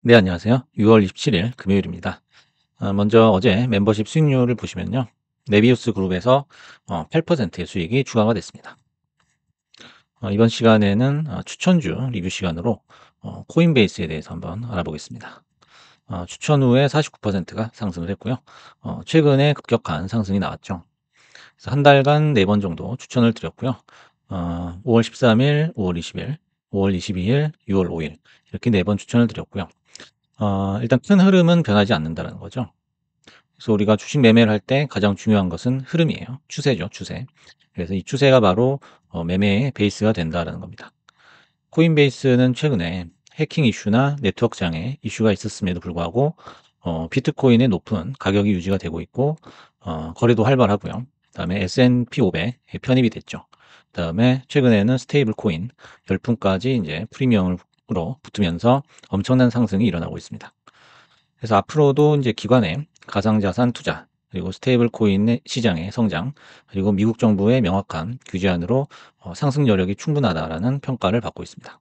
네, 안녕하세요. 6월 27일 금요일입니다. 먼저 어제 멤버십 수익률을 보시면요. 네비우스 그룹에서 8%의 수익이 추가가 됐습니다. 이번 시간에는 추천주 리뷰 시간으로 코인베이스에 대해서 한번 알아보겠습니다. 추천 후에 49%가 상승을 했고요. 최근에 급격한 상승이 나왔죠. 그래서 한 달간 4번 정도 추천을 드렸고요. 5월 13일, 5월 20일, 5월 22일, 6월 5일 이렇게 4번 추천을 드렸고요. 일단 큰 흐름은 변하지 않는다는 거죠. 그래서 우리가 주식 매매를 할 때 가장 중요한 것은 흐름이에요. 추세죠, 추세. 그래서 이 추세가 바로 매매의 베이스가 된다라는 겁니다. 코인베이스는 최근에 해킹 이슈나 네트워크 장애 이슈가 있었음에도 불구하고 비트코인의 높은 가격이 유지가 되고 있고 거래도 활발하고요. 그다음에 S&P 500에 편입이 됐죠. 그다음에 최근에는 스테이블 코인 열풍까지 이제 프리미엄으로 붙으면서 엄청난 상승이 일어나고 있습니다. 그래서 앞으로도 이제 기관의 가상자산 투자, 그리고 스테이블 코인의 시장의 성장, 그리고 미국 정부의 명확한 규제안으로 상승 여력이 충분하다라는 평가를 받고 있습니다.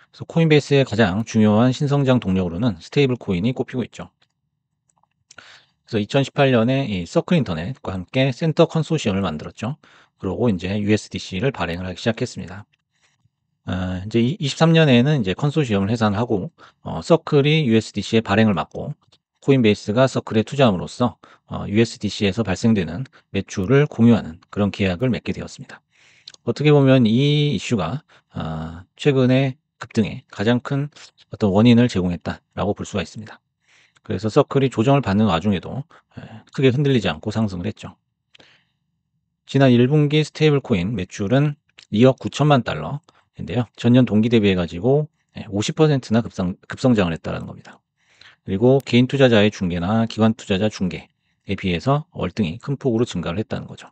그래서 코인베이스의 가장 중요한 신성장 동력으로는 스테이블 코인이 꼽히고 있죠. 그래서 2018년에 이 서클 인터넷과 함께 센터 컨소시엄을 만들었죠. 그리고 이제 USDC를 발행을 하기 시작했습니다. 이제 23년에는 이제 컨소시엄을 해산하고 서클이 USDC의 발행을 막고 코인베이스가 서클에 투자함으로써 USDC에서 발생되는 매출을 공유하는 그런 계약을 맺게 되었습니다. 어떻게 보면 이 이슈가 최근의 급등의 가장 큰 어떤 원인을 제공했다라고 볼 수가 있습니다. 그래서 서클이 조정을 받는 와중에도 크게 흔들리지 않고 상승을 했죠. 지난 1분기 스테이블 코인 매출은 2억 9천만 달러인데요. 전년 동기 대비해 가지고 50%나 급성장을 했다는 겁니다. 그리고 개인 투자자의 중개나 기관 투자자 중개에 비해서 월등히 큰 폭으로 증가를 했다는 거죠.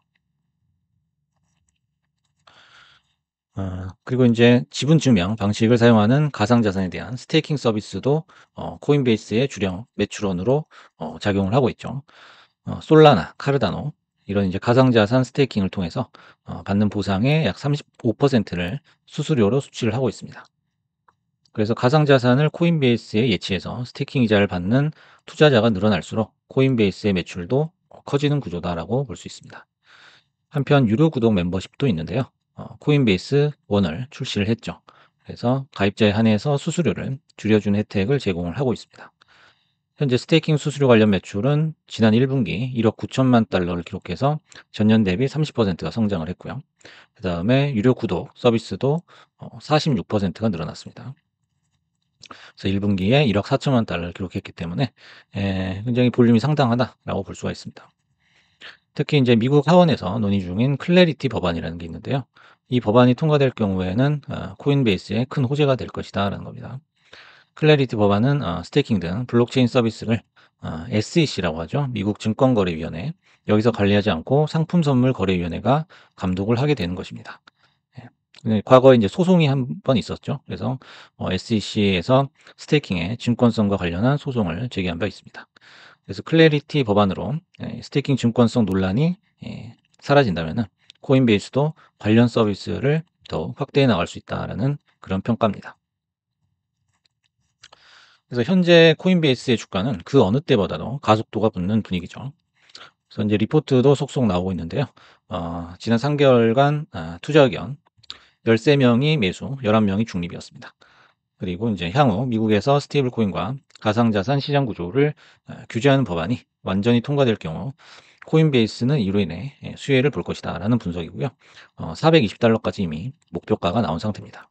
그리고 이제 지분 증명 방식을 사용하는 가상자산에 대한 스테이킹 서비스도 코인베이스의 주력 매출원으로 작용을 하고 있죠. 솔라나, 카르다노 이런 이제 가상자산 스테이킹을 통해서 받는 보상의 약 35%를 수수료로 수취를 하고 있습니다. 그래서 가상자산을 코인베이스에 예치해서 스테이킹 이자를 받는 투자자가 늘어날수록 코인베이스의 매출도 커지는 구조다라고 볼 수 있습니다. 한편 유료 구독 멤버십도 있는데요. 코인베이스 원을 출시를 했죠. 그래서 가입자에 한해서 수수료를 줄여주는 혜택을 제공을 하고 있습니다. 현재 스테이킹 수수료 관련 매출은 지난 1분기 1억 9천만 달러를 기록해서 전년 대비 30%가 성장을 했고요. 그 다음에 유료 구독 서비스도 46%가 늘어났습니다. 그래서 1분기에 1억 4천만 달러를 기록했기 때문에 굉장히 볼륨이 상당하다라고 볼 수가 있습니다. 특히 이제 미국 하원에서 논의 중인 클래리티 법안이라는 게 있는데요. 이 법안이 통과될 경우에는 코인베이스에 큰 호재가 될 것이다라는 겁니다. 클래리티 법안은 스테이킹 등 블록체인 서비스를 SEC라고 하죠. 미국 증권거래위원회 여기서 관리하지 않고 상품선물거래위원회가 감독을 하게 되는 것입니다. 예. 네, 과거에 이제 소송이 한 번 있었죠. 그래서 SEC에서 스테이킹의 증권성과 관련한 소송을 제기한 바 있습니다. 그래서 클래리티 법안으로 스테이킹 증권성 논란이 사라진다면은 코인베이스도 관련 서비스를 더욱 확대해 나갈 수 있다라는 그런 평가입니다. 그래서 현재 코인베이스의 주가는 그 어느 때보다도 가속도가 붙는 분위기죠. 그래서 이제 리포트도 속속 나오고 있는데요. 지난 3개월간 투자 의견 13명이 매수, 11명이 중립이었습니다. 그리고 이제 향후 미국에서 스테이블 코인과 가상자산 시장 구조를 규제하는 법안이 완전히 통과될 경우 코인베이스는 이로 인해 수혜를 볼 것이다라는 분석이고요. 420달러까지 이미 목표가가 나온 상태입니다.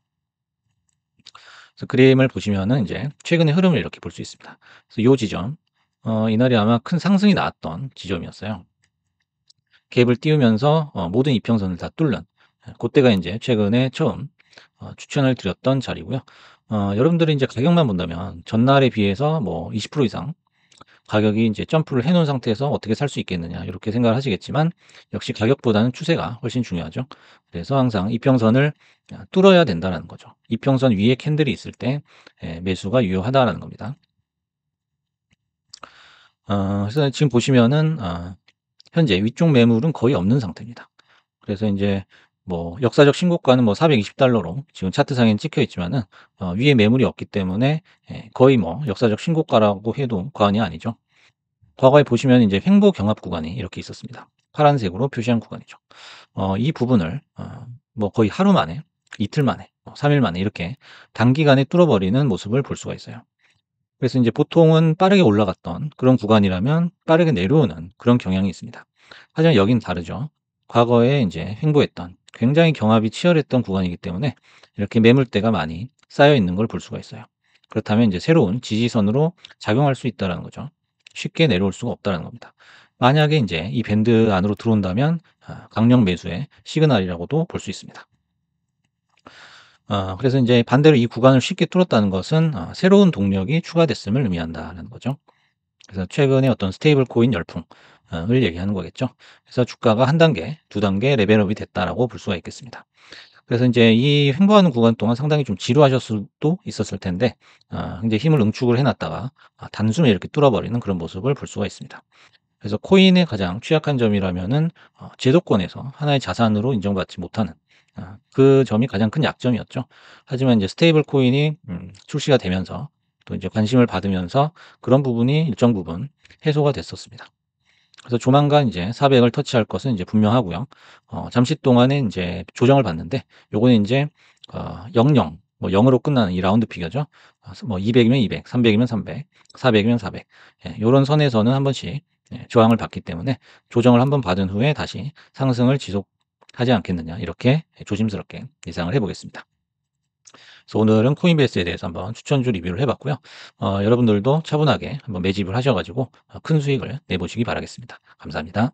그래서 그림을 보시면은 이제 최근의 흐름을 이렇게 볼 수 있습니다. 그래서 요 지점, 이날이 아마 큰 상승이 나왔던 지점이었어요. 갭을 띄우면서 모든 이평선을 다 뚫는 그때가 이제 최근에 처음 추천을 드렸던 자리고요. 여러분들이 이제 가격만 본다면 전날에 비해서 뭐 20% 이상 가격이 이제 점프를 해 놓은 상태에서 어떻게 살 수 있겠느냐 이렇게 생각을 하시겠지만 역시 가격보다는 추세가 훨씬 중요하죠. 그래서 항상 이평선을 뚫어야 된다는 거죠. 이평선 위에 캔들이 있을 때 매수가 유효하다라는 겁니다. 그래서 지금 보시면은 현재 위쪽 매물은 거의 없는 상태입니다. 그래서 이제 뭐 역사적 신고가는 뭐 $420로 지금 차트상엔 찍혀 있지만은 위에 매물이 없기 때문에 거의 뭐 역사적 신고가라고 해도 과언이 아니죠. 과거에 보시면 이제 횡보 경합 구간이 이렇게 있었습니다. 파란색으로 표시한 구간이죠. 이 부분을 뭐 거의 하루 만에, 이틀 만에, 3일 만에 이렇게 단기간에 뚫어버리는 모습을 볼 수가 있어요. 그래서 이제 보통은 빠르게 올라갔던 그런 구간이라면 빠르게 내려오는 그런 경향이 있습니다. 하지만 여긴 다르죠. 과거에 이제 횡보했던 굉장히 경합이 치열했던 구간이기 때문에 이렇게 매물대가 많이 쌓여 있는 걸 볼 수가 있어요. 그렇다면 이제 새로운 지지선으로 작용할 수 있다는 거죠. 쉽게 내려올 수가 없다는 겁니다. 만약에 이제 이 밴드 안으로 들어온다면 강력 매수의 시그널이라고도 볼 수 있습니다. 그래서 이제 반대로 이 구간을 쉽게 뚫었다는 것은 새로운 동력이 추가됐음을 의미한다는 거죠. 그래서 최근에 어떤 스테이블 코인 열풍을 얘기하는 거겠죠. 그래서 주가가 한 단계, 두 단계 레벨업이 됐다라고 볼 수가 있겠습니다. 그래서 이제 이 횡보하는 구간 동안 상당히 좀 지루하셨을 수도 있었을 텐데, 이제 힘을 응축을 해놨다가 단숨에 이렇게 뚫어버리는 그런 모습을 볼 수가 있습니다. 그래서 코인의 가장 취약한 점이라면은 제도권에서 하나의 자산으로 인정받지 못하는 그 점이 가장 큰 약점이었죠. 하지만 이제 스테이블 코인이 출시가 되면서 또 이제 관심을 받으면서 그런 부분이 일정 부분 해소가 됐었습니다. 그래서 조만간 이제 400을 터치할 것은 이제 분명하고요. 잠시 동안에 이제 조정을 받는데 요거는 이제 00, 뭐 0으로 끝나는 이 라운드 피겨죠. 뭐 200이면 200, 300이면 300, 400이면 400. 예, 요런 선에서는 한 번씩 저항을 받기 때문에 조정을 한번 받은 후에 다시 상승을 지속하지 않겠느냐 이렇게 조심스럽게 예상을 해보겠습니다. 그래서 오늘은 코인베이스에 대해서 한번 추천주 리뷰를 해봤고요. 여러분들도 차분하게 한번 매집을 하셔가지고 큰 수익을 내보시기 바라겠습니다. 감사합니다.